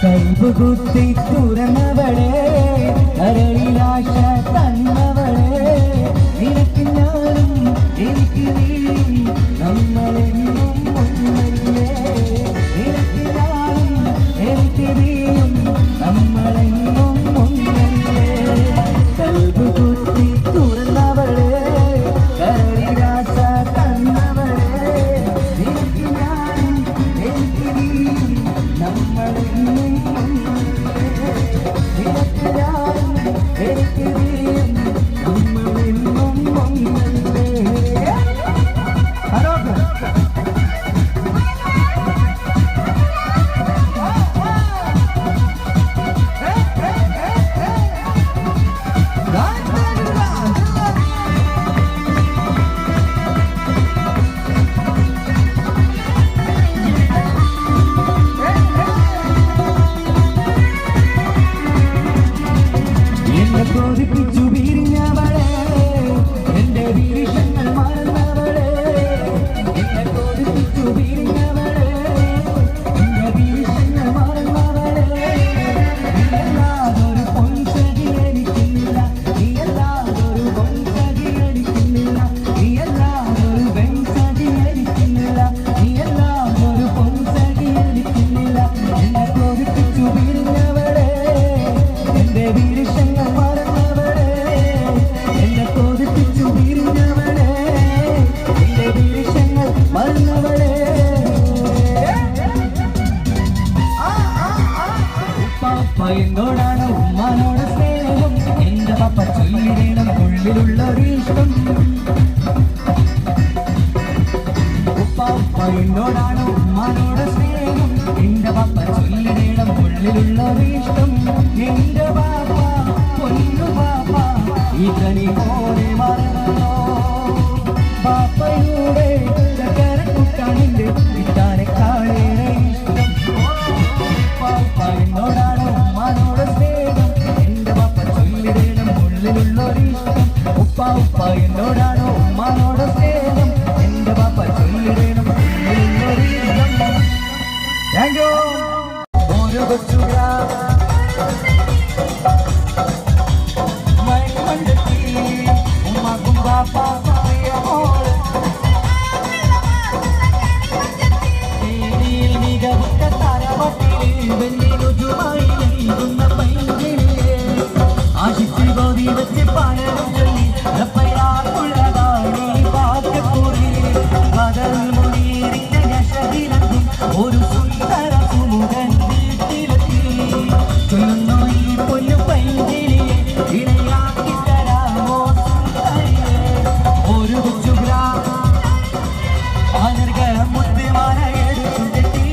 കൈകുത്തി തുറന്നവളെ കരളിലാശ തന്നവളെ നിനക്ക് ഞാനും എനിക്ക് നീയും നമ്മളെന്നും ഒന്നല്ലേ നിനക്ക് ഞാനും എനിക്ക് നീയും നമ്മളെന്നും ഒന്നല്ലേ കൈകുത്തി തുറന്നവളെ കരളിലാശ തന്നവളെ നിനക്ക് ഞാനും എനിക്ക് നീയും നമ്മളെന്നും കൊതിപ്പിച്ചു വിരിഞ്ഞവളെ എന്റെ വിരിശങ്ങൾ മറന്നവളെ എന്നെ കൊതിപ്പിച്ചു വിരിഞ്ഞവളെ എന്റെ വിരിശങ്ങൾ മറന്നവളെ നീയല്ലാതൊരു പൊൻസഖി എനിക്കുന്നില്ല നീയല്ലാതൊരു പൊൻസഖി എനിക്കുന്നില്ല നീയല്ലാതൊരു വെൺസഖി എനിക്കുന്നില്ല നീയല്ലാതൊരു പൊൻസഖി എനിക്കുന്നില്ല എന്നെ കൊതിപ്പിച്ചു വിരിഞ്ഞവളെ എന്റെ വിരിശങ്ങൾ എന്നോടാണ് ഉമ്മാനോട് സ്നേഹം എന്റെ പപ്പ ചൊല്ലിടണം ഉള്ളിലുള്ള ഇഷ്ടം ഉപ്പ എന്നോടാണ് ഉമ്മാനോട് സ്നേഹം എന്റെ പപ്പ ചൊല്ലിടണം ഉള്ളിലുള്ള ഇഷ്ടം എന്റെ പാപ്പ പൊന്നു പാപ്പ ഇതനി പോലെ മറന്നോ പാപ്പയുടെ ചക്കരക്കുട്ടാനിന്റെ ഇട്ടാനെ കാളേറെ ഇഷ്ടം പാപ്പ എന്നോടാണ് ഉമ്മാനോട് സ്നേഹം എന്റെ പാപ്പ ചൊല്ലിടണം ഉള്ളിലുള്ളൊരിഷ്ടം ഉപ്പ എന്നോടാണ് ഉമ്മാനോട് സ്നേഹം എന്റെ പാപ്പ ചൊല്ലിടണം ഉള്ളിലുള്ളൊരിഷ്ടം ഓരോ കൊച്ചുകാ ഉമ്മാക്കും പാപ്പ ഒരു സുന്ദര സുമുഖൻ വീട്ടിലെത്തി ചൊല്ലുന്നു ഈ പൊന്നു പൈങ്കിളിയെ ഇണയാക്കി തരാമോ സുന്ദരിയെ ഒരു കൊച്ചുഗ്രാ ആനർഗ മുത്തുമാല എടുത്തു കെട്ടി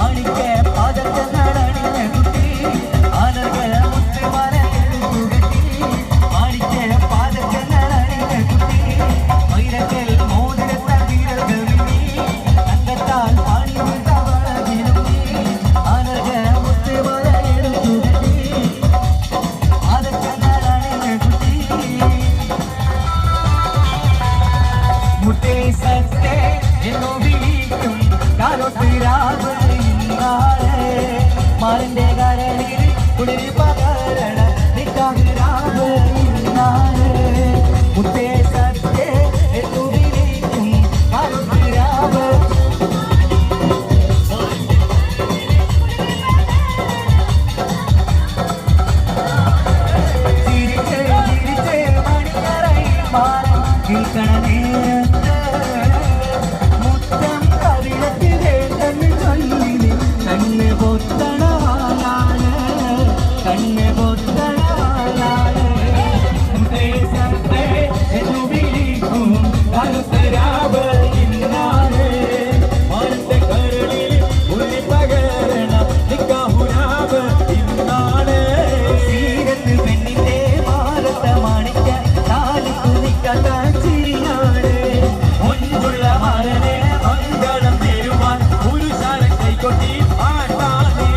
അണിക്ക് പതക്കങ്ങളണിഞ്ഞ കുട്ടി ആനർഗ മുത്തുമാല എടുത്തു കെട്ടി അണിക്ക് പതക്കങ്ങളണിഞ്ഞ കുട്ടി വൈരക്കൽ മോതിരത്ത വീരകൾ തങ്കത്താൽ പാണി മാറിന്റെ കരളിൽ കുളിരി പകരണ നിക്കാഹിരാവ് മുത്തേ സത്തേ എന്നു വിളിക്കും കാലുരാവ് ചിരിച്ചേ ചിരിച്ചേ മണിയറയിൽ മാറി കേൾക്കണ നേരത്ത് മുത്തം കവിളത്തിലെ തന്നെ ചൊല്ലി കണ്ണ് പൊത്തണവാനാണ് കണ്ണ് പൊത്തണവാനാണ് എന്നു വിളിക്കും കരുത്തരാവ് ഇന്നാണ് മാറിന്റെ കരളിൽ ഉള്ളി പകരണ നിക്കാഹുരാവ് ഇന്നാണ് സീരത്ത് പെണ്ണിന്റെ മാറത്തെ മാണിക്ക താലിക്കു നിക്കാത്ത ചിരിയാണ് ഒൻപുള്ള മാറനെ മംഗളം തരുവാൻ പുരുഷാരൻ കൈകൊട്ടി പാട്ടാനേ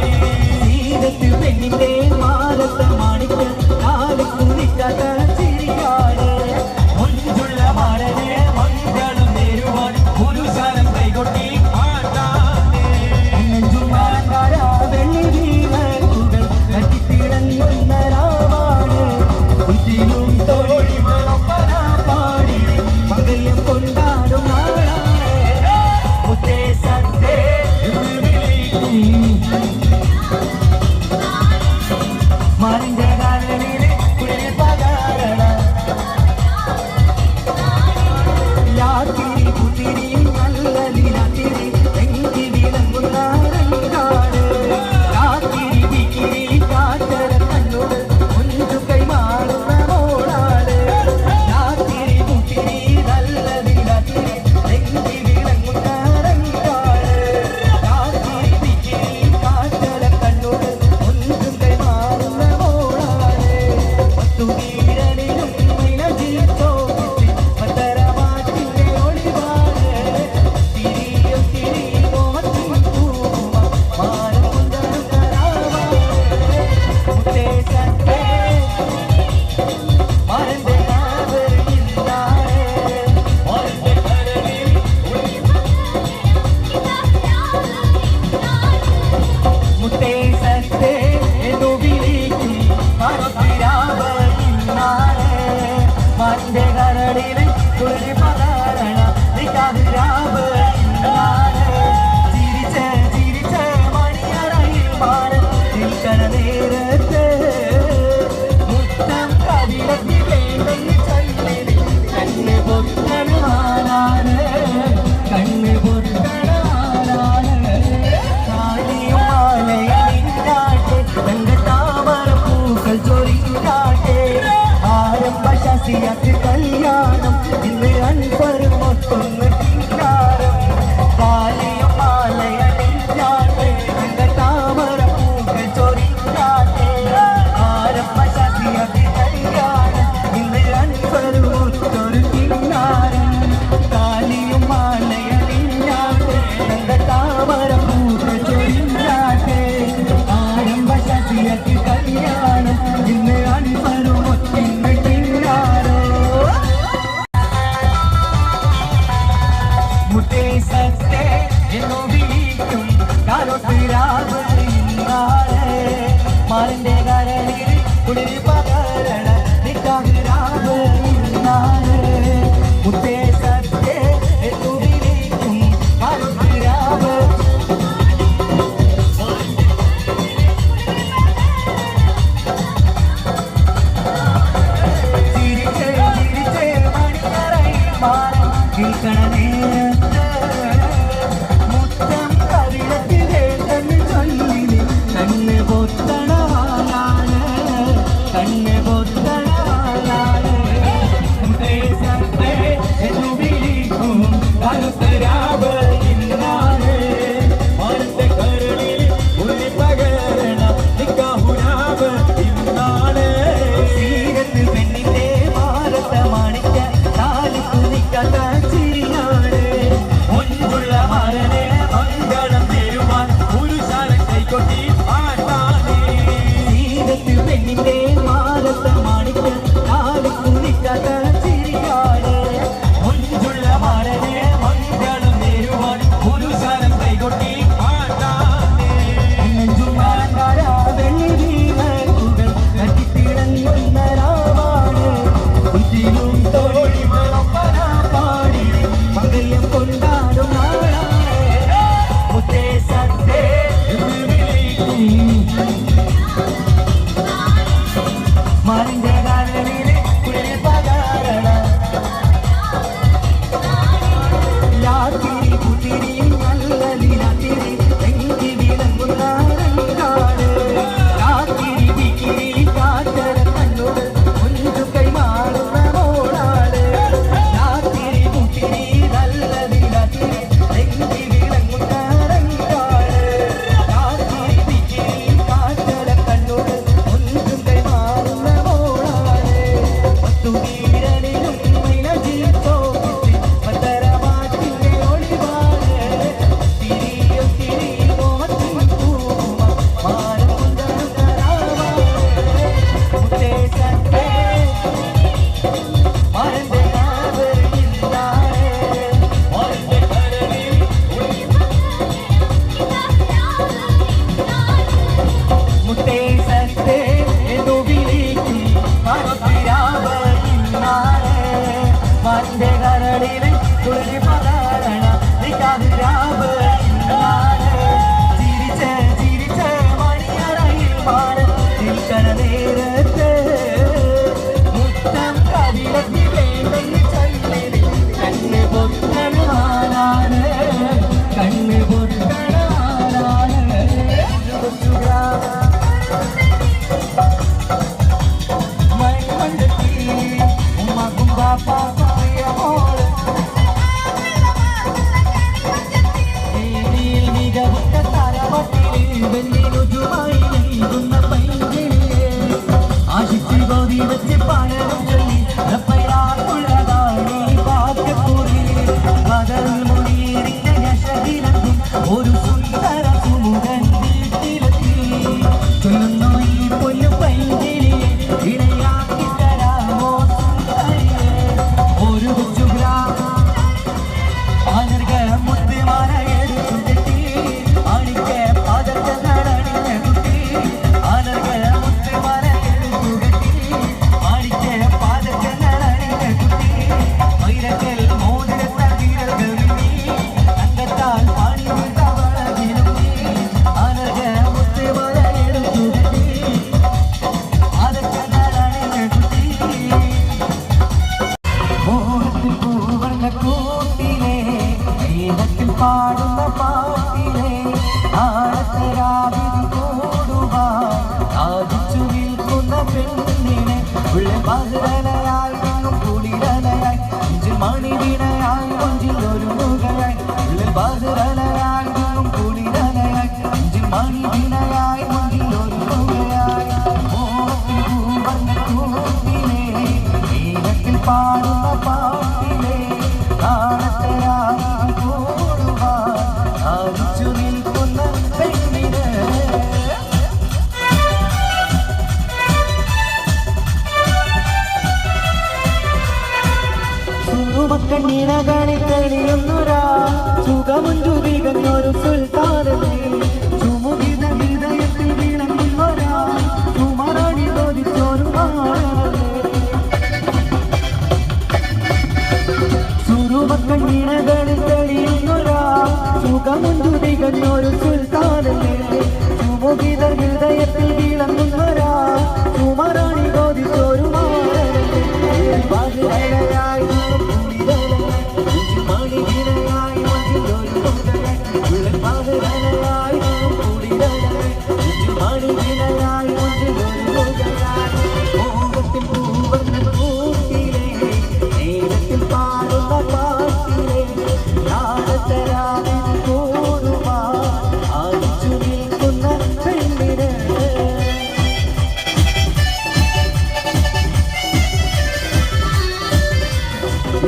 മുത്തേസത്തെ എന്നു വിളിക്കും മറുതിരാവ് ഇന്നാണ് മന്റെ കരളിൽ കുളിരി പകരണ നിക്കാതിരാവ് ഇന്നാണ് ചിരിച്ച് ചിരിച്ച് മണിയറയിൽ മാറി നിൽക്കണ നേരത്ത് മുത്തം കവിളത്തിൽ വേണ്ടെന്ന് ചൊല്ലി കണ്ണ് പൊത്തണാനാണ് കണ്ണ് പൊത്തണാനാണ് കാലിയും മാലയിലാട്ടെ തന്റെ താമര പൂക്കൾ ചൊരിഞ്ഞാട്ടെ ആരംഭ ശശിയാക്ക് കല്യാണം ഇന്ന് അൻപരും ഒത്തൊന്ന് കിന്നാരം കാലിയും മാലയിലാട്ടെ തന്റെ താമര പൂക്കൾ ചൊരിഞ്ഞാട്ടെ ആരംഭ ശശിയാക്ക് കല്യാണം ഇന്ന് അൻപരും ഒത്തൊരു കിന്നാരം കാലിയും മാലയിലാട്ടെ തന്റെ താമര പൂക്കൾ ചൊരിഞ്ഞാട്ടെ ആരംഭ ശശിയാക്ക് കല്യാണം ഇന്ന് അൻപരും ഒത്തൊന്ന് കിന്നാരോ മുത്തേസത്തെ എന്നു വിളിക്കും കാലൊത്തിരാവ് ഇന്നാണ് മാറിന്റെ കരളിൽ കുളിരി പകരണ നിക്കാതിരാവ് ഇന്നാണ് മുത്തേസത്തെ എന്നു വിളിക്കും കാലൊത്തിരാവ് ചിരിച്ച് ചിരിച്ച് മണിയറയിൽ മാറി നിൽക്കണ നേരത്ത് മുത്തം കവിളത്തിൽ വേണ്ടെന്ന് ചൊല്ലി കണ്ണ് പൊത്തണാനാണ് കണ്ണ് പൊത്തണാനാണ് മുത്തേസത്തെ എന്നു വിളിക്കും കറുത്തരാവ് ഇന്നാണ് മാനത്തെ കരളിൽ ഉള്ളി പകരണ നിക്കാഹുരാവ് ഇന്നാണ് സീരത്ത് പെണ്ണിന്റെ മാനത്തെ മാണിക്ക താലി കുനിക്കാത്ത ചിരിയാണ് മുൻപുള്ള മരനെ മംഗളം തരുവാൻ പുരുഷാരൻ കൈകൊട്ടി ആട്ടാനേ സീരത്ത് പെണ്ണിന്റെ മാനത്തെ മാണിക്ക താലി കുനിക്കാത്ത ചിരിയാണ് മുൻപുള്ള മരനെ മംഗളം തരുവാൻ പുരുഷാരൻ കൈകൊട്ടി ആട്ടാനേ നെഞ്ചുമാരാ വെള്ളി വീണുകൾ കത്തിത്തിളങ്ങുന്ന രാവാണ് കുറ്റിയും തോഴിമൊപ്പന പാടി മംഗല്യം കൊണ്ടാടും നാളാണ് മുത്തേസത്തെ എന്ന് വിളിക്കും മാറിന്റെ കരളിൽ കുളിരി പകരണ ലാത്തിരി കുത്തിരി നല്ലതിരാത്തിരി എങ്കി വിളങ്ങുന്ന രംഗാണ് ലാത്തിരി വിക്കിരി കാറ്റര കണ്ണോട് കൊഞ്ചു കൈമാറുന്ന മോളാണ് ലാത്തിരി കുത്തിരി നല്ലതിരാത്തിരി എങ്കി വിളങ്ങുന്ന രംഗാണ് ലാത്തിരി വിക്കിരി കാറ്റര കണ്ണോട് കൊഞ്ചു കൈമാറുന്ന മോളാണ് പത്തുവീരനിലും മൈലജിത്തോ പത്തരമാറ്റിന്റെ ഒളിവാണ് തിരിയോ തിരി മോഹത്തിൻ പൂമ മാനം കൊണ്ടൊരു രാവാണ് മുത്തേസത്തെ മാരന്റെ കാവ് ഇന്നാണ് മാരന്റെ കരളിൽ മുത്തേസത്തെ എന്നു വിളിക്കും മറുതിരാവ് ഇന്നാണ് മാരന്റെ കരളിൽ കുളിരി പകരണ നിക്കാതിരാവ് ഇന്നാണ് ചിരിച്ച് ചിരിച്ച് മണിയറയിൽ മാറി നിൽക്കണ നേരത്ത് മുത്തം കവിളത്തിൽ വേണ്ടെന്ന് ചൊല്ലി കണ്ണ് പൊത്തണാനാണ് കണ്ണ് പൊത്തണാനാണ് മൺമണ്ടത്തി ഉമ്മക്കും ബാപ്പാക്കും പ്രിയമോള് ഏരിയിൽ മികവുറ്റ തലമട്ടിൽ വെല്ലിരുചുമായി നീങ്ങുന്ന പൈങ്കിളിയെ ആശിച്ച് ബോധി വെച്ച് പണരും ചൊല്ലി റപ്പയാക്കുള്ളതാണീ വാക്യക്കൂറി ബദൽ മുനീറിന്റെ യശകിലങ്ങും ഒരു സുന്ദര സുമുഖൻ വീട്ടിലെത്തി ചൊല്ലുന്നു ഈ പൊന്നു പൈങ്കിളിയെ ഇണയാക്കി തരാമോ സുന്ദരിയെ ഒരു കൊച്ചുഗ്രാമ മുത്തുമാല എടുത്തു തെറ്റി അണിക്ക് പതച്ച നടണി ഉള്ളിൽ പതിരലയായി നിന്നും കുളിരലയായി നെഞ്ചിൽ മണി വീണയായി കൊഞ്ചിൽ ഒരു മുഖയായി ഉള്ളിൽ പതിരലയായി നിന്നും കുളിരലയായി നെഞ്ചിൽ മണി വീണയായി കൊഞ്ചിൽ ഒരു മുഖയായി നീലത്തിൽ പാടുന്ന പാട്ടിലെ നാളത്തെ കൂടുവാൻ ആദിച്ചു നിൽക്കുന്ന പെണ്ണിന് സുറുമക്കണ്ണീണകളിൽ തെളിയുന്നൊരാ സുഖമുഞ്ചു തികഞ്ഞൊരു സുൽത്താനല്ലേ ചുമുകിത ഹൃദയത്തിൽ വിളങ്ങുന്നൊരാ കുമരണി തോതിച്ചൊരു മാണല്ലേ സുറുമക്കണ്ണീണകളിൽ തെളിയുന്നൊരാ സുഖമുഞ്ചു തികഞ്ഞൊരു സുൽത്താനല്ലേ ചുമുകിത ഹൃദയത്തിൽ വിളങ്ങുന്നൊരാ കുമരണി തോതിച്ചൊരു മാണല്ലേ പതിരലയായി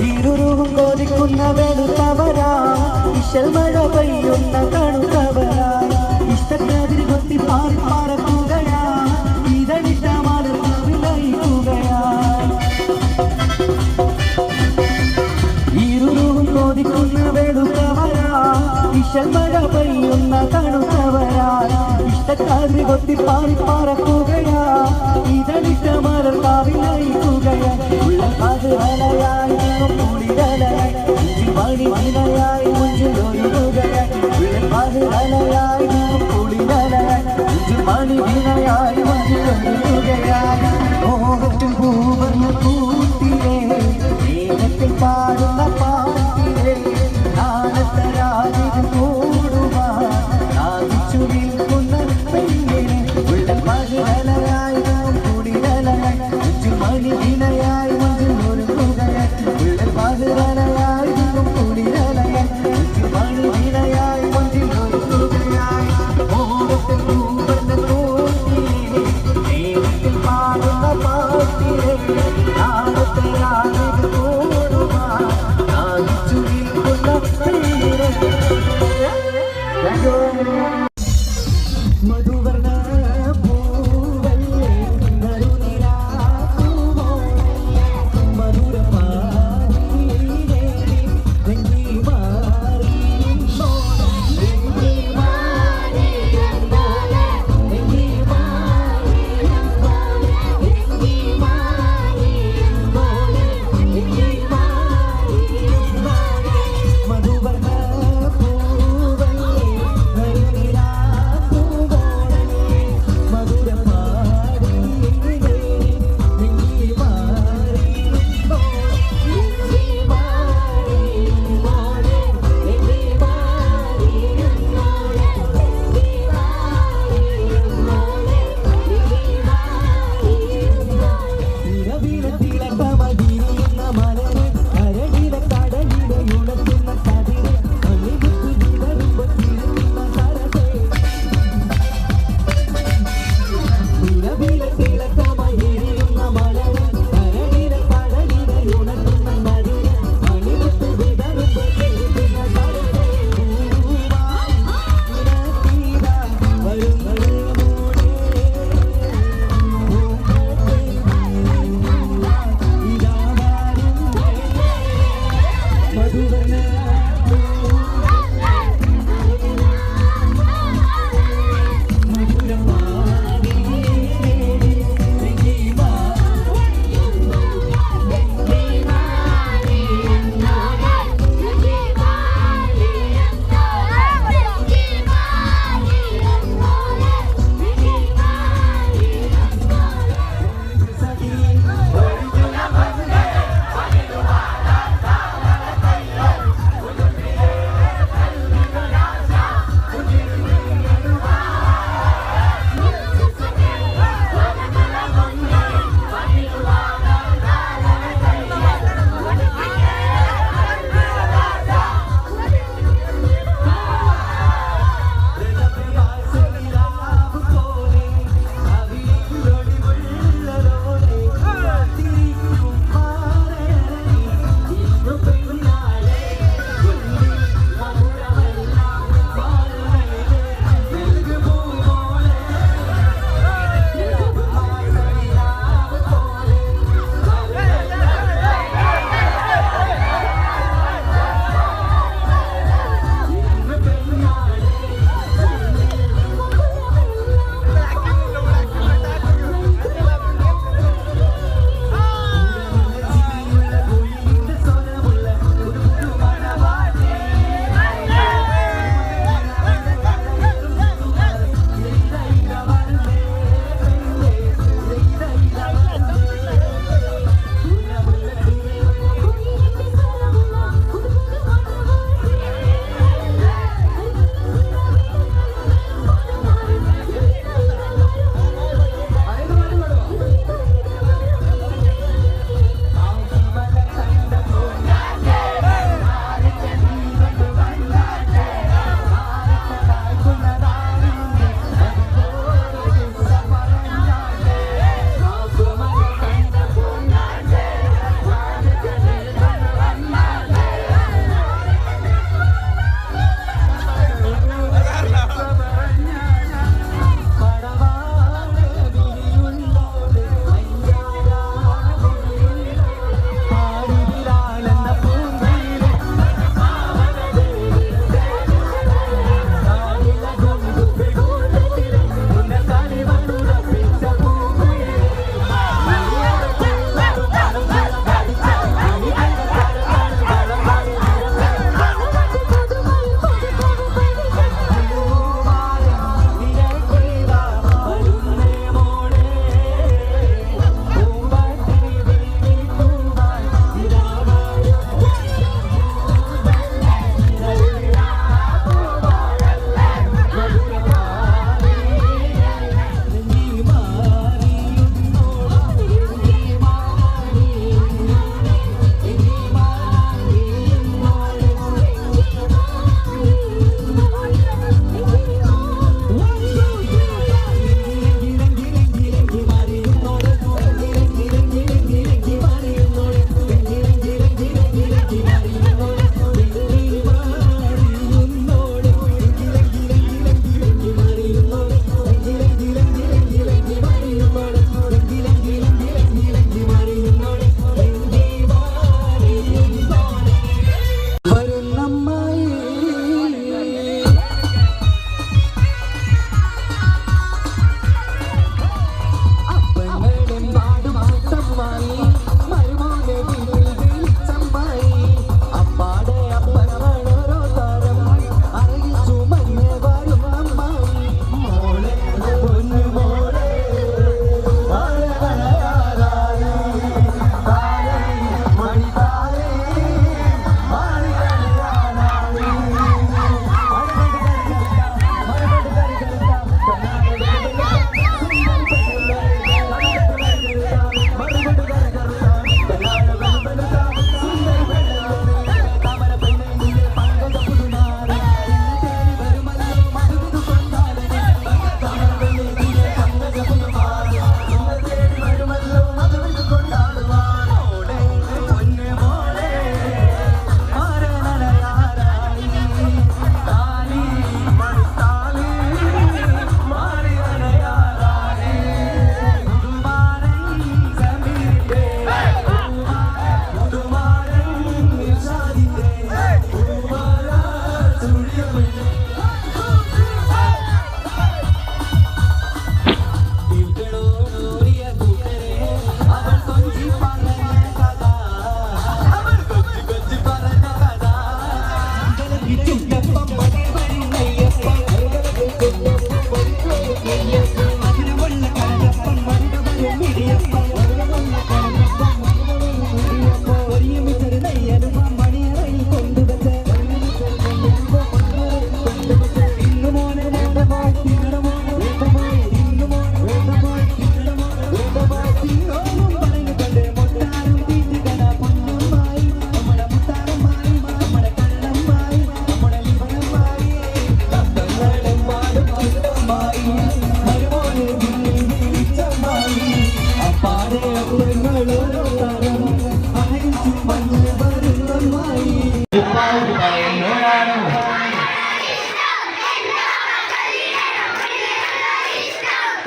ഇരുരുവും കോതിക്കുന്ന വെളുത്തവരാ ഇശൽ മഴ പെയ്യുന്ന തണുത്തവരാ ഇഷ്ടക്കാതിൽ കൊത്തി പാറി പറക്കുകയാ ഇതളിട്ട മലർന്നവിളയിക്കുകയാ ഇരുരുവും കോതിക്കുന്ന വെളുത്തവരാ ഇശൽ മഴ പെയ്യുന്ന തണുത്തവരാ ഇഷ്ടക്കാതിൽ കൊത്തി പാറി പറക്കുകയാ ഇതളിട്ട മലർന്നവിളയിക്കുകയാ ഉള്ള പതിരലയായി മണി വിനയായി മുഞ്ചിൽ ഒരു മുഖയായി പതിരലയായി കുളിരലയായി മണി വിനയായി മുഞ്ചിൽ ഒരു മുഖയായി മോഹത്തിൽ പൂവർണ്ണ കൂട്ടിലെ നേരത്തിൽ പാടുന്ന പാട്ടിലെ നാളത്തെ രാവിലെ കൂടുവാൻ ആദിച്ചു നിൽക്കുന്ന പെണ്ണിനെ ഉള്ള പതിരലയായി കുളിരലയായി മണി വിനയായി മുഞ്ചിൽ ഒരു മുഖയായി ഉള്ള പതിരലയായി മധുവർണ്ണ പൂവല്ലേ നറുനിലാ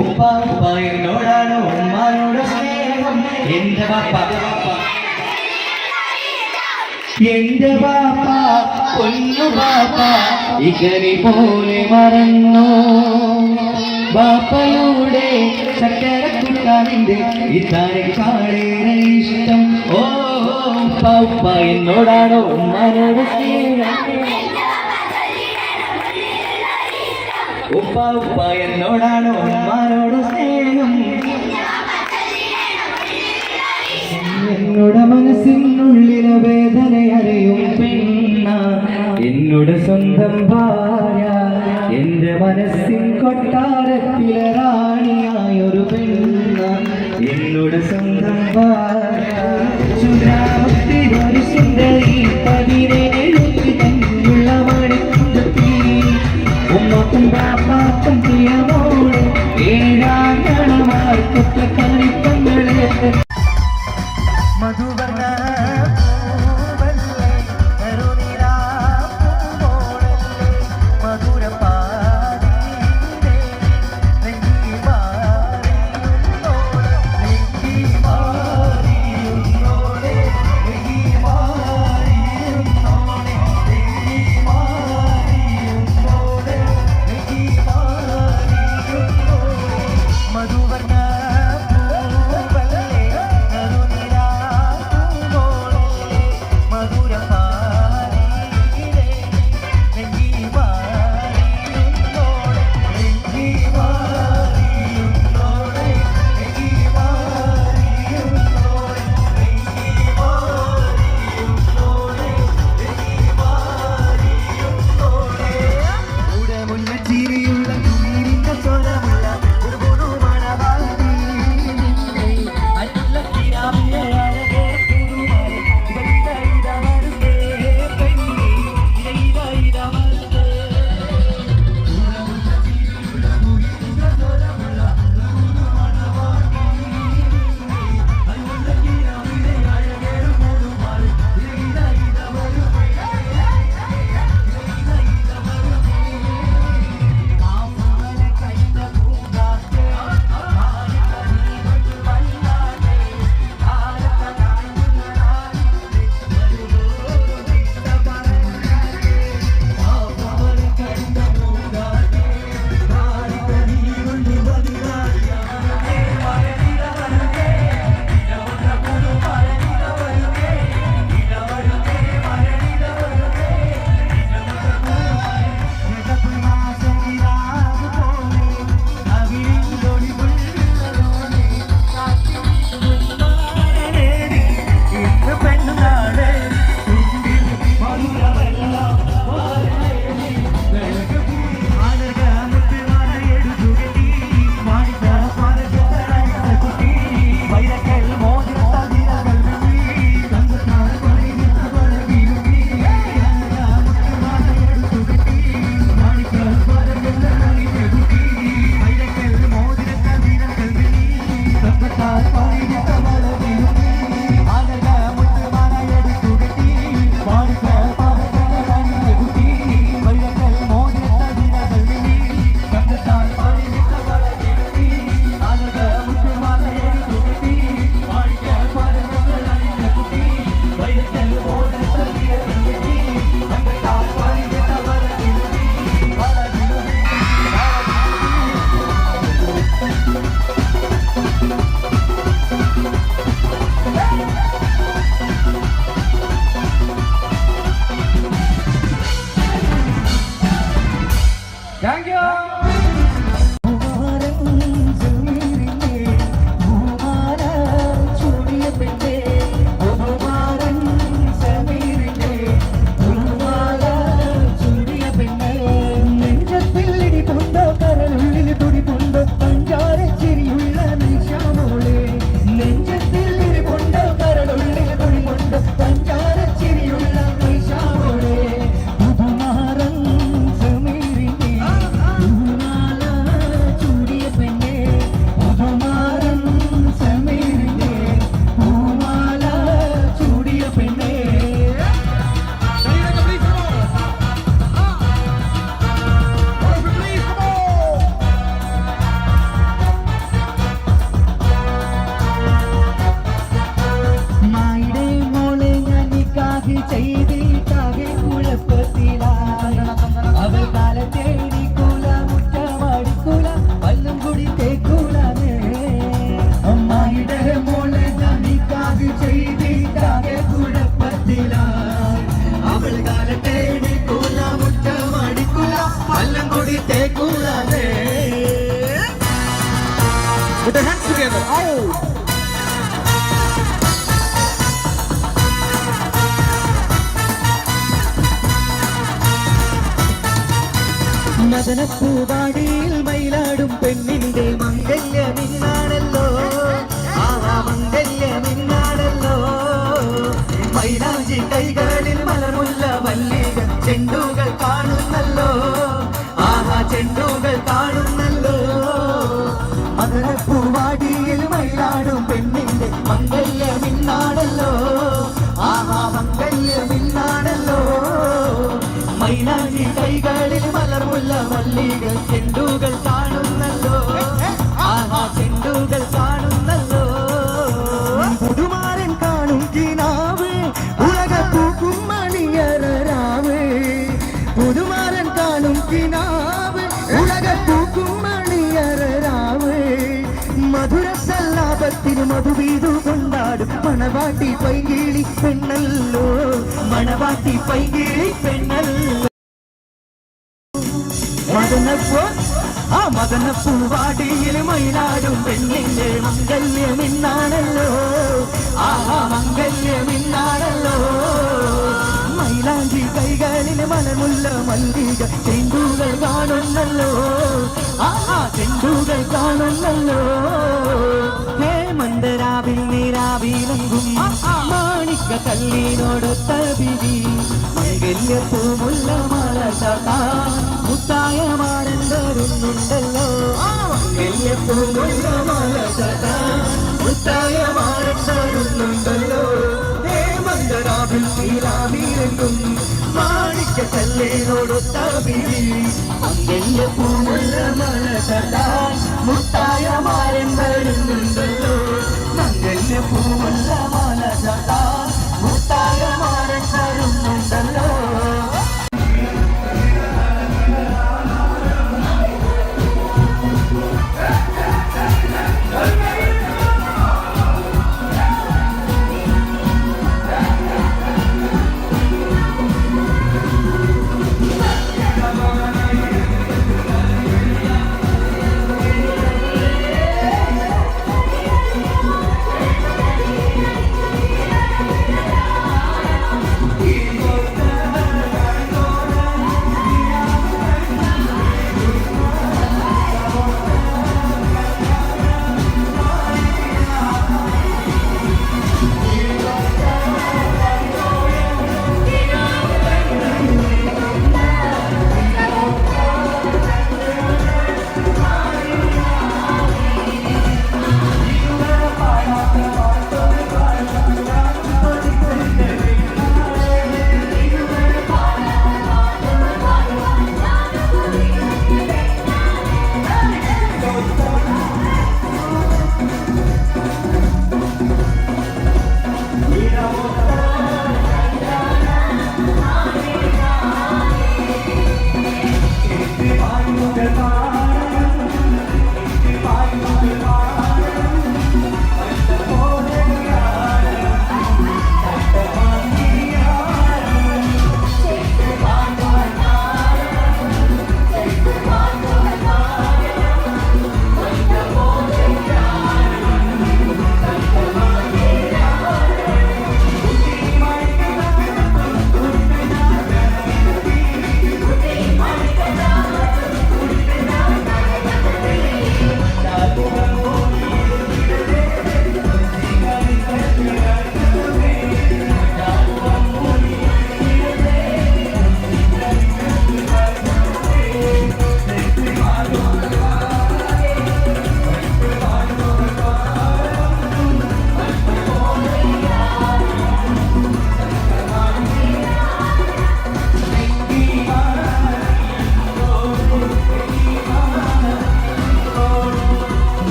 ഉപ്പ ഉപ്പ എന്നോടാണ് ഉമ്മാനോട് സ്നേഹം എന്റെ ബാപ്പ എന്റെ ബാപ്പ പൊന്നു ബാപ്പ ഇകനി പോലെ മറന്നു ബാപ്പയുടെ ചക്കര കുട്ടാനിന്റെ ഇതാരെക്കാളേറെ ഇഷ്ടം ഓ ഉപ്പ ഉപ്പ എന്നോടാണോ ഉമ്മാനോട് സ്നേഹം ഉപ്പ ഉപ്പ എന്നോടാണോ ഉമ്മാനോട് സ്നേഹം എന്നോട് മനസ്സിനുള്ളിലെ വേദന അറിയും പെണ്ണ എന്നോട് സ്വന്തം ഭാര്യ എന്റെ മനസ്സിൻ കൊട്ടാരത്തിലെ റാണിയായൊരു പെണ്ണ എന്നോട് സ്വന്തം ഭാര്യ ചുരാമത്തിനൊരു സുന്ദരി 17 തന്നുള്ള മണിക്കുണ്ടത്തി ഉമ്മക്കും ബാപ്പാക്കും പ്രിയമോട് ഏഴാങ്കണമാർക്കൊക്കെ കളിപ്പങ്ങളെ മധുവർണ്ണ പൂവല്ലേ കരുനിലാ പൂവോളല്ലേ മധുരപാതീരേ നെഞ്ചിൽ Put your hands together. Oh! മദനപ്പൂവാടിയിൽ Mayiladum പെണ്ണിന്റെ മംഗല്യമിന്നാണല്ലോ ആ മംഗല്യമിന്നാണല്ലോ മൈലാഞ്ചി കൈകളിൽ മലമുല്ല വല്ലിക ചെണ്ടുകൾ കാണുന്നല്ലോ ആഹാ ചെണ്ടുകൾ കാണുന്നല്ലോ മദനപ്പൂവാടിയിൽ മയിലാടും പെണ്ണിന്റെ മംഗല്യമിന്നാണല്ലോ ആഹാ മംഗല്യമിന്നാണല്ലോ മൈലാഞ്ചി കൈകളിൽ മലർമുല്ല മല്ലിക ചെണ്ടുകൾ കാണുന്നല്ലോ ആഹാ ചെണ്ടുകൾ കാണുന്നല്ലോ പുതുമാരൻ കാണും കിനാവ് ഉലക പൂക്കും മണിയറാവ് പുതുമാരൻ കാണും കിനാവ് ഉലക പൂക്കും മണിയറാവ് മധുര സല്ലാപത്തിന് മധുവീതു കൊണ്ടാടും മണവാട്ടി പൈകിളി പെണ്ണല്ലോ മണവാട്ടി പൈകിളി പെണ്ണല്ലോ മദനപ്പൂവാടിയിൽ മയിലാടും പെണ്ണിന്റെ മംഗല്യമിന്നാണല്ലോ ആഹാ മംഗല്യമിന്നാണല്ലോ മൈലാഞ്ചി കൈകളിൽ മലമുല്ല മല്ലിക ചെണ്ടുകൾ കാണുന്നല്ലോ ആഹാ ചെണ്ടുകൾ കാണുന്നല്ലോ ഹേമന്തരാവിൽ നീരാവിലെങ്കും മാണിക്ക കല്ലിനോടൊത്ത വിധി മംഗല്യപ്പൂമുല്ല മല ചാട്ടാൻ മുത്തായ മാരൻ വരുന്നുണ്ടല്ലോ മംഗല്യപ്പൂമുല്ല മല ചാട്ടാൻ മുത്തായ മാരൻ വരുന്നുണ്ടല്ലോ ഹേമന്തരാവിൽ നീരാവിലെങ്കും മാണിക്ക കല്ലിനോടൊത്ത വിധി മംഗല്യപ്പൂമുല്ല മല ചാട്ടാൻ മുത്തായ മാരൻ വരുന്നുണ്ടല്ലോ മംഗല്യപ്പൂമുല്ല മല ചാട്ടാൻ മുത്തായ മാരൻ വരുന്നുണ്ടല്ലോ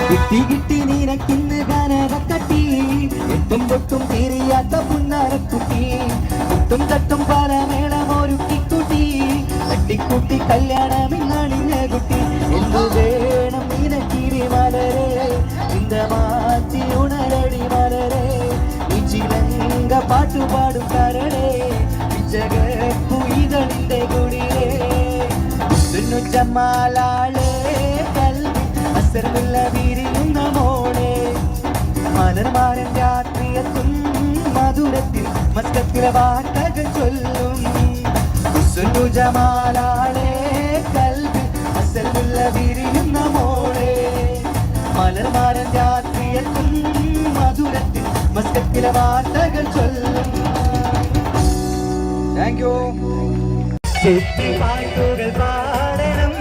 കിട്ടി കിട്ടി നിനക്കിന്ന് കനകക്കട്ടി എട്ടും പൊട്ടും തീരിയാത്ത പുന്നരക്കുട്ടി കുട്ടും തട്ടും പല മേളമൊരുക്കിക്കുട്ടി തട്ടിക്കുട്ടി കല്യാണമിന്നണിഞ്ഞ കുട്ടി എന്തു വേണം നിനക്കിരി മലരെ ഇന്ത മാറ്റി ഉണരടി മലരെ ചിലങ്ക പാട്ടുപാടും കരളെ ജഗപ്പുയിതളിന്റെ കുടിലേ ജമാലാളെ കൽവി അസർമുള്ള വിരിയുന്ന മോളെ മലർമാരൻ രാത്രിയത്തും മധുരത്തിൽ മസ്കത്തിലെ വാർത്തകൾ ചൊല്ലും ജമാലാളെ കൽവി അസർമുള്ള വിരിയുന്ന മോളെ മലർമാരൻ രാത്രിയത്തും മധുരത്തിൽ മസ്കത്തിലെ വാർത്തകൾ ചൊല്ലും. Thank you. പാട്ടുകൾ പാടണം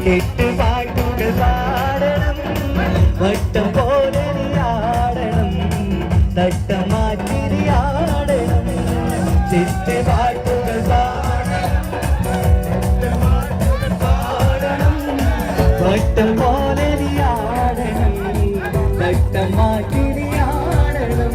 പാട്ടുകൾ പാടണം വട്ടം പോലെ ആടണം തട്ടം മാറ്റി ആടണം പാട്ടുകൾ പാടണം വട്ടം പോലെ ആടണം തട്ടം മാറ്റി ആടണം.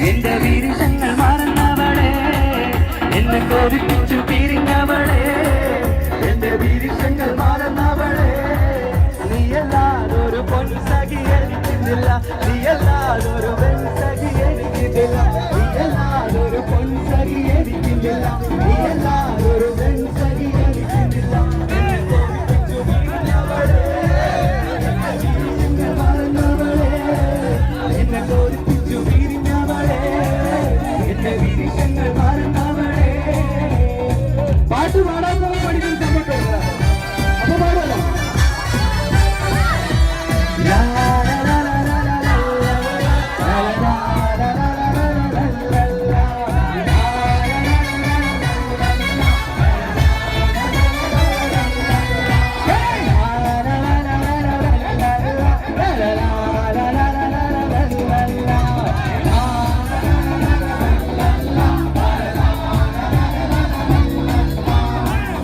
എന്റെ വീരങ്ങൾ മറന്നവളെ എന്നെ കൊതിപ്പിച്ചു പിരിഞ്ഞവളെ എന്റെ വീരങ്ങൾ മറന്നവളെ നീയല്ലാതൊരു പൊൻസഖി എനിക്കുന്നില്ല നീയല്ലാതൊരു പെൺസഖി എനിക്കില്ല നീയല്ലാതൊരു പൊൻസഖി എനിക്കില്ല നീയല്ലാതൊരു പെൺസഖി എനിക്കില്ല എന്നെ കൊതിപ്പിച്ചു പിരിഞ്ഞവളെ മറന്നവളെ എന്നെ കൊതിപ്പിച്ചു പിരിഞ്ഞവളെ എന്റെ വിരിശങ്ങൾ മറന്നവളെ. പാട്ട് പാടാൻ പഠിക്കാൻ സമയത്തില്ല അപ്പൊ പാടല്ലോ.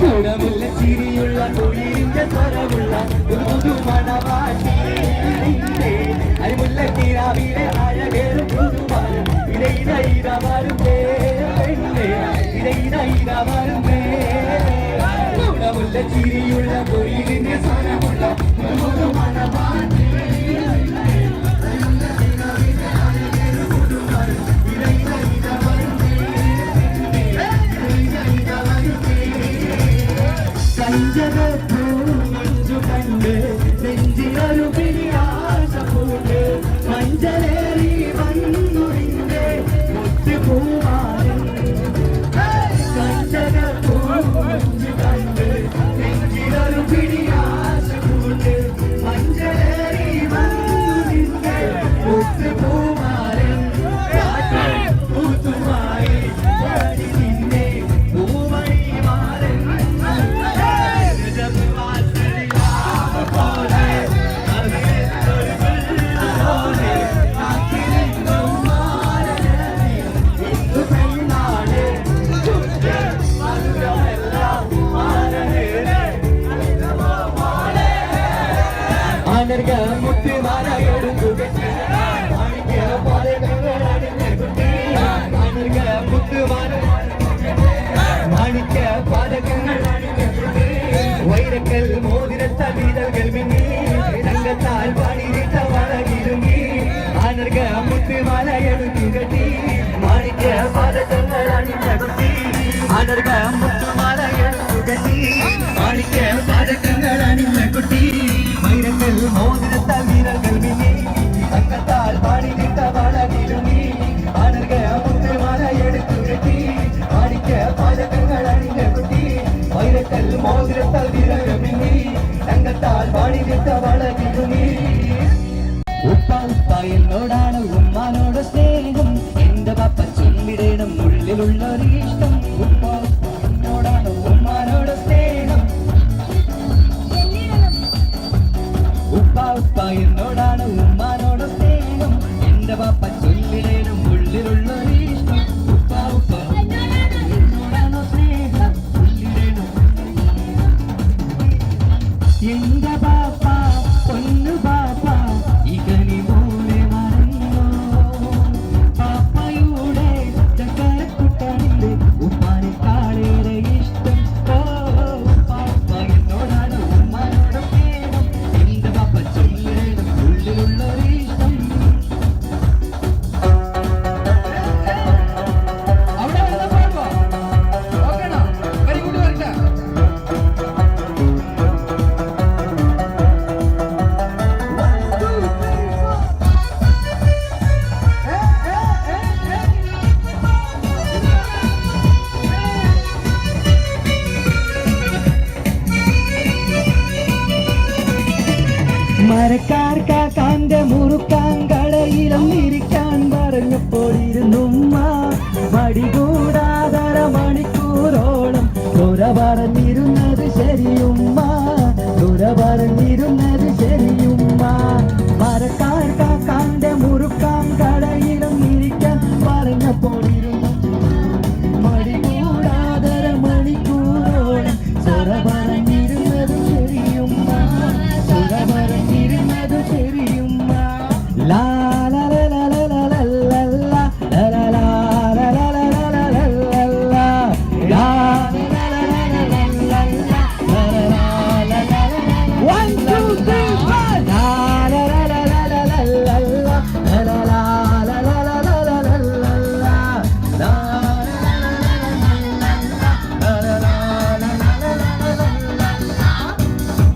ഗുണമുള്ള ചിരിയുള്ള തൊഴിലിന്റെ സ്വരമുള്ള ഒരു പുതുമണവാട്ടി അരിമുല്ല തീരാവിലെ അഴകേറും പുതുമാരും ഇടയിട വരുന്നേ ഇടയിട വരുന്നേ. ഗുണമുള്ള ചിരിയുള്ള തൊഴിലിന്റെ സ്വരമുള്ള ഒരു പുതുമണവാട്ടി മഞ്ചു കണ്ട് നെഞ്ചിലൊരു പിരിയാശ പൂണ്ട് മഞ്ചലേറി വന്നുറിന്റെ മുത്തുപൂവാനും മഞ്ചു കണ്ട് നെഞ്ചിലൊരു പിരിയാശ പൂണ്ട് മഞ്ചലേറി വന്നുറിന്റെ മുത്തുപൂവാനും പൂത്തുമായി നിന്നെ പൂവഴി മാറൻ മുത്തുമാല എടുക്കുക മുത്തുമാല മാണിക്ക പാതകങ്ങൾ വൈരക്കൽ മോതിരത്ത വീരകൾ മിന്നി തങ്കത്താൽ പാടിയിട്ട വളകിരുങ്ങി ആനർക മുത്തുമാല എടുക്കുകട്ടി മാണിക്ക പാതകങ്ങൾ അണിഞ്ഞകുട്ടി ആനർക മുത്തുമാല എടുക്കുകട്ടി മാണിക്ക പാതകങ്ങൾ അണിഞ്ഞകുട്ടി വൈരക്കൽ മോതിരത്ത വീരകൾ മിന്നി തങ്കത്താൽ പാടിയിട്ട വളകിരുങ്ങി ആനർക മുത്തുമാല എടുക്കുകട്ടി മാണിക്ക പാതകങ്ങൾ അണിഞ്ഞകുട്ടി വൈരക്കൽ മോതിരത്താൽ വീരകൾ മിന്നി തങ്കത്താൽ പാടിയിട്ട വളകിരുങ്ങി. ഉപ്പ എന്നോടാണ് ഉമ്മാനോട് സ്നേഹം എന്റെ പപ്പ ചൊല്ലിടണം ഉള്ളിലുള്ളൊരിഷ്ടം ഉപ്പ എന്നോടാണ് ഉമ്മാനോട് സ്നേഹം ഉപ്പ എന്നോടാണ് ഉമ്മാനോട് സ്നേഹം എന്റെ പപ്പ ചൊല്ലിടണം ഉള്ളിലുള്ളൊരിഷ്ടം ഉപ്പ എന്നോടാണോ സ്നേഹം ചൊല്ലിടണം എന്റെ പാപ്പ പൊന്നു പാപ്പ ഇകനി പോലെ മറന്നോ പാപ്പയുടെ ചക്കരക്കുട്ടനില് ഉപ്പാനെക്കാളേറെ ഇഷ്ടം പാപ്പ എന്നോടാണ് ഉമ്മാനോട് സ്നേഹം എന്റെ പാപ്പ ചൊല്ലിടണം ഉള്ളിലുള്ളൊരിഷ്ടം അവിടെ വന്നാ പാടുവോ? ഓക്കേണോ? വെരി ഗുഡ് വരട്ടെ. മരക്കാർ കാക്കാന്റെ മുറുക്കാൻ കടയിലും ഇരിക്കാൻ പറഞ്ഞപ്പോൾ ഇരുന്നുമ്മ മടി കൂടാതര മണിക്കൂറോളം ദുര പറഞ്ഞിരുന്നത് ശരിയുമ്മ ദുര പറഞ്ഞിരുന്നത് ശരിയുമ്മ മരക്കാർ കാക്കാന്റെ മുറുക്കാൻ കടയിലും ഇരിക്കാൻ പറഞ്ഞപ്പോൾ ഇരുന്നു മടി കൂടാതര മണിക്കൂറോളം ദുര പറഞ്ഞിരുന്നത് ശരിയുമ്മ ദുര പറഞ്ഞിരുന്നത് ശരിയുമ്മ ലാ ലാ ലാ ലാ ലാ ലാ ലാ ലാ ലാ ലാ ലാ ലാ ലാ ലാ ലാ ലാ ലാ ലാ ലാ One, two, three, four. La la la la la la la la la la la la la la la la la la la. La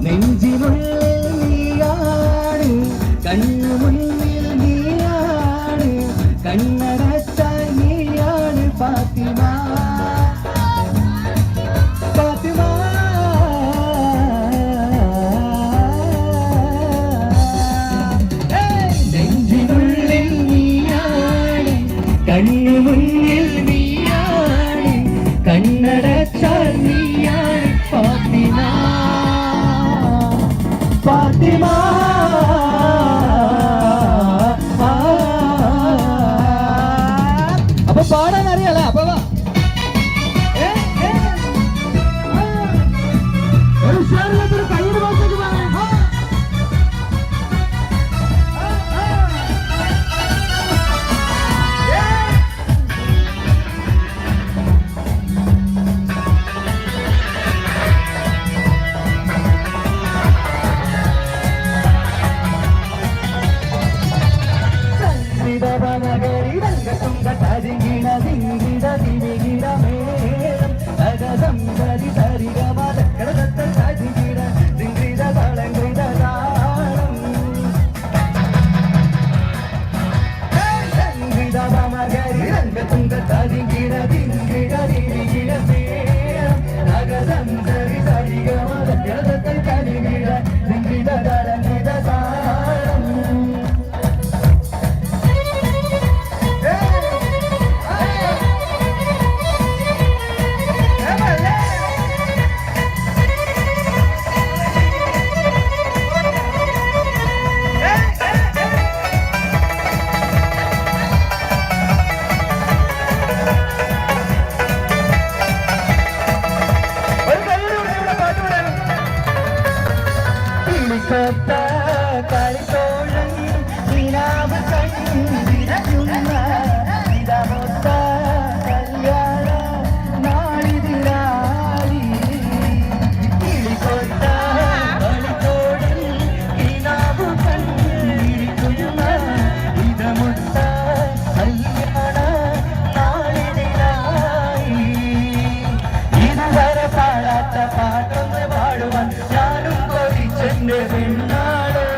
നെഞ്ചിനുള്ളിൽ നീയാണ് കണ്ണു മുന്നിൽ നീയാണ് കണ്ണടച്ചാൽ നീയാണ് ഫാത്തിമ ഫാത്തിമ നെഞ്ചിനുള്ളിൽ നീയാണ് കണ്ണു മുന്നിൽ നീയാണ് കണ്ണടച്ചാൽ നീയാണ് ഫാത്തിമ ഫാത്തിമ അപ്പൊ പാടാൻ അറിയാലോ അപ്പൊ വാ. ഒരു ഉഷാറില്ലാത്തൊരു കയ്യുടെ ഭാഗത്തേക്ക് പറയാം കളിത്തോഴൻ നിലാവ് കണ്ടിരുന്ന ഇതമൊത്ത കല്യാണ നാളിതിരായി കിളികൊത്ത കളിത്തോഴൻ നിലാവ് കണ്ടിരിക്കുന്ന ഇതമൊത്ത കല്യാണ നാളിതിരായി ഇതുവരെ പാടാത്ത പാട്ടൊന്ന് പാടുവാൻ ഞാനും കൊതിച്ചെന്റെ പെണ്ണാളെ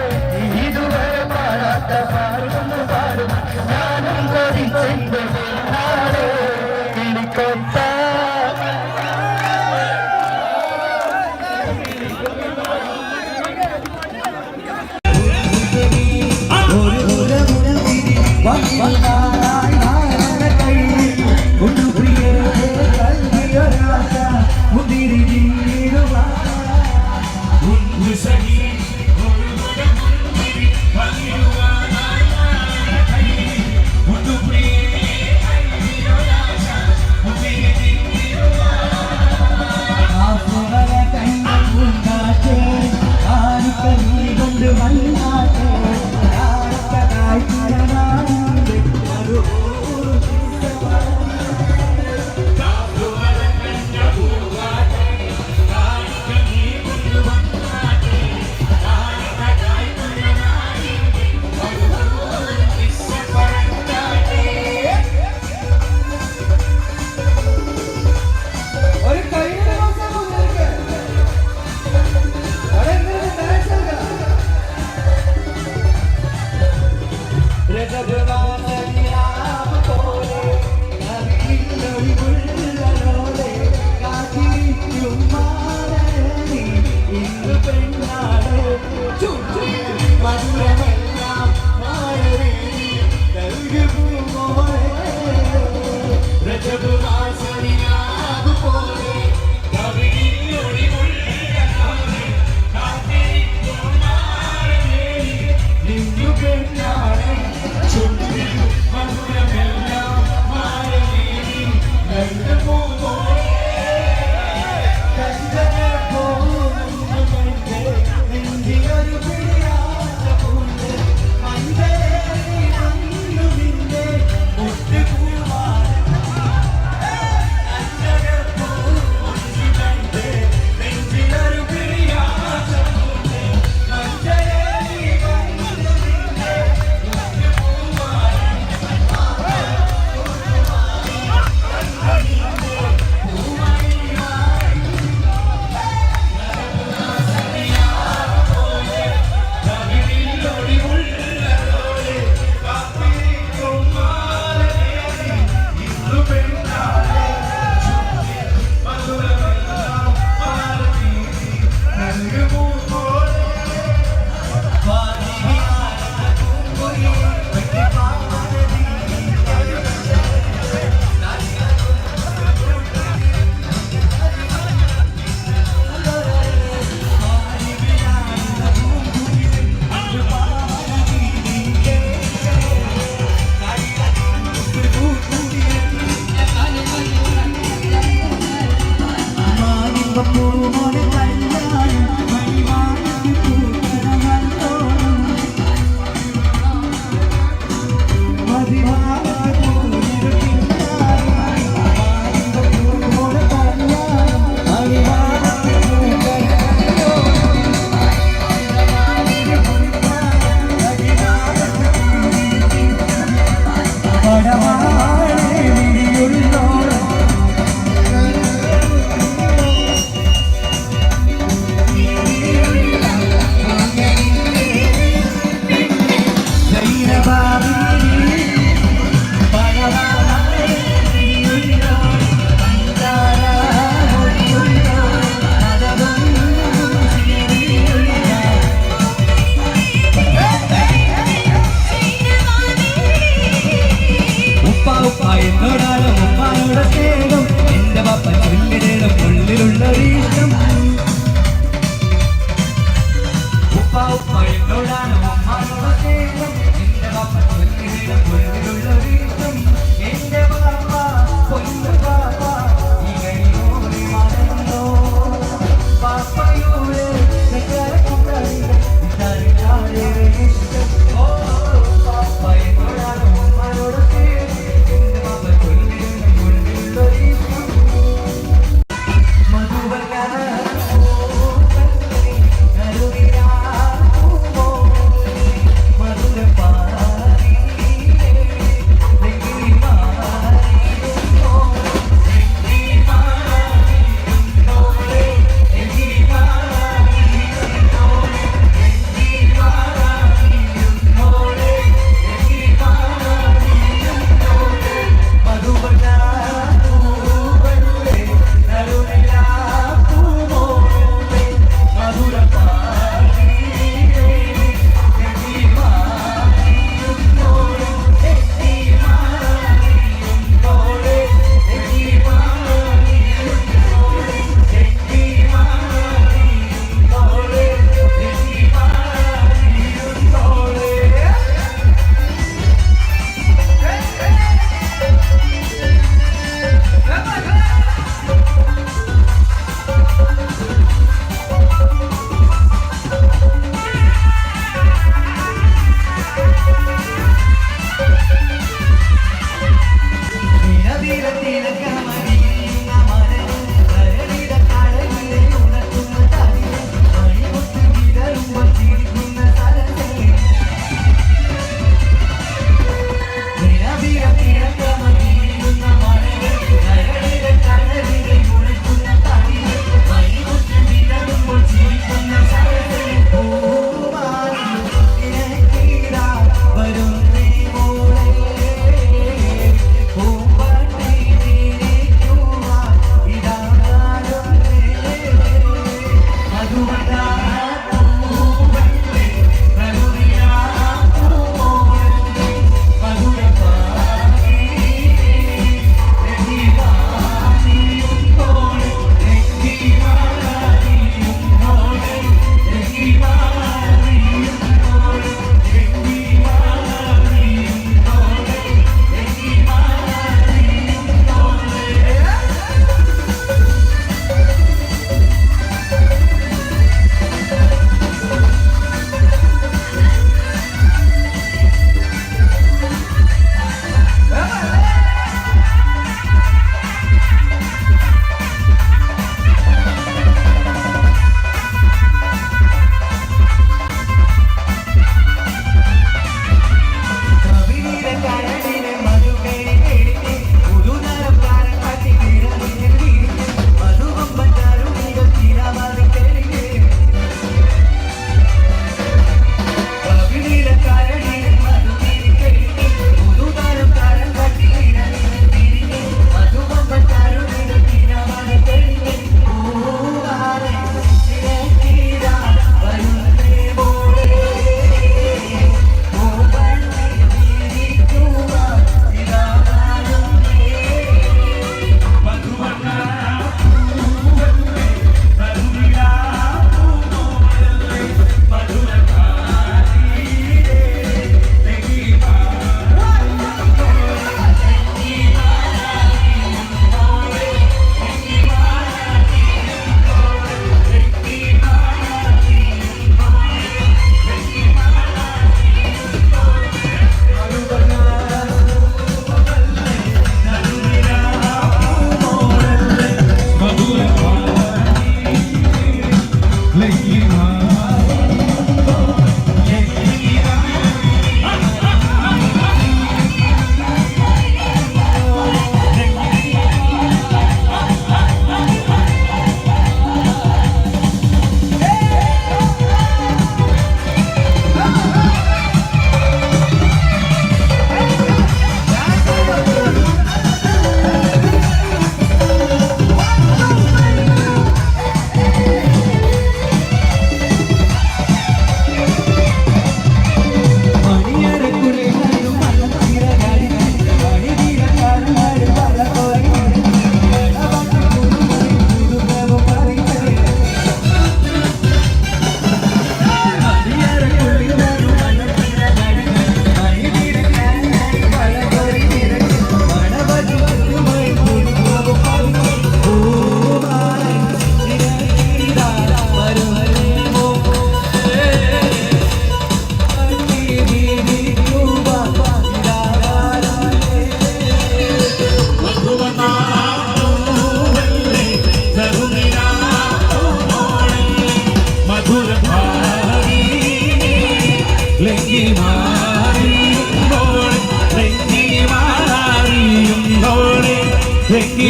ഇതുവരെ പാടാത്ത പാടുന്നു പാടും ഞാനും കൊതിച്ചെന്റെ പെണ്ണാളെ കിളിക്കൊത്ത ഒരു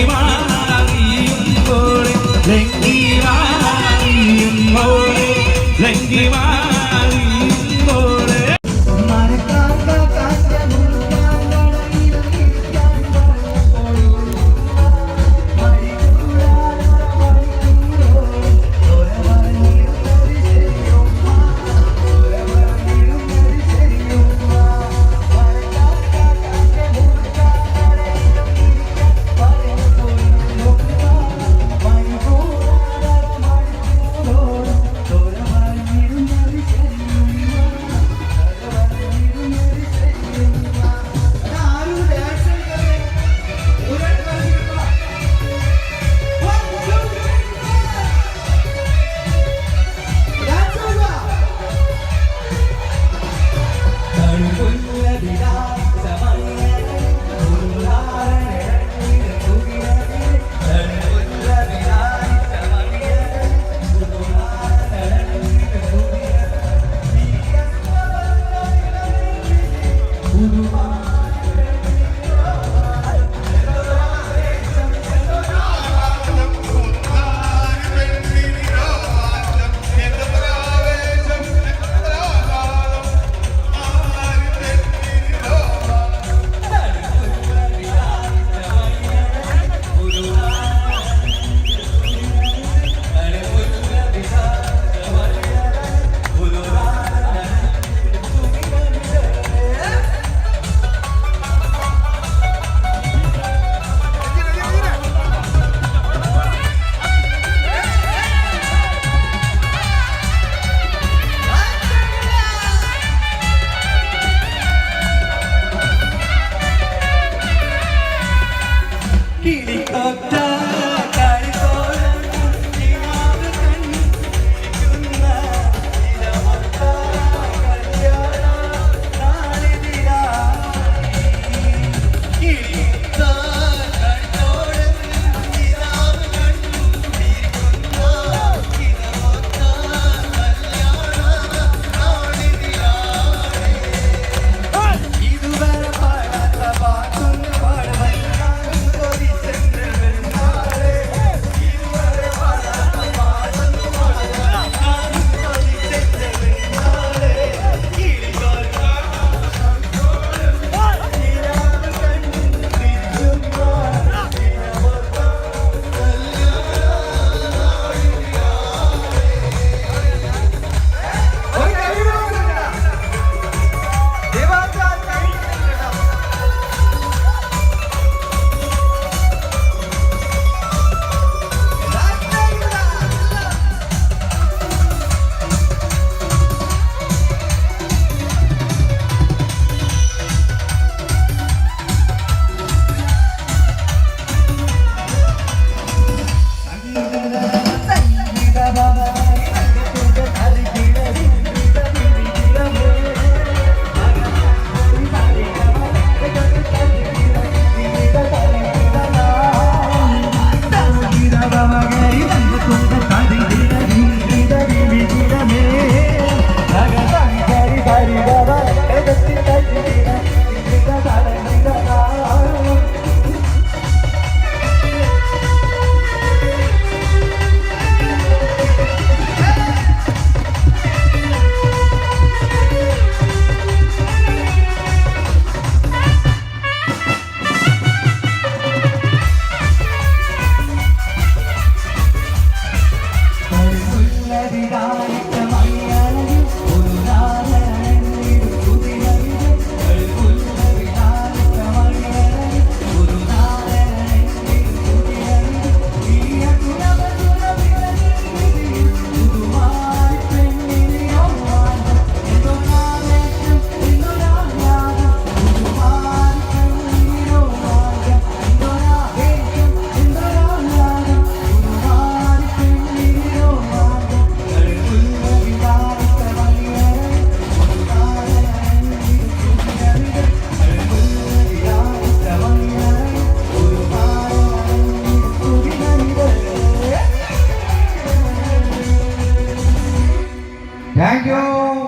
മാറിയുമ്പോൾ ലങ്കി മാറിയുമ്പോൾ ലങ്കി മാറിയുമ്പോൾ മരക്കാക്ക കാക്ക മുറുക്കാൻ കടയിലിരിക്കാൻ vida.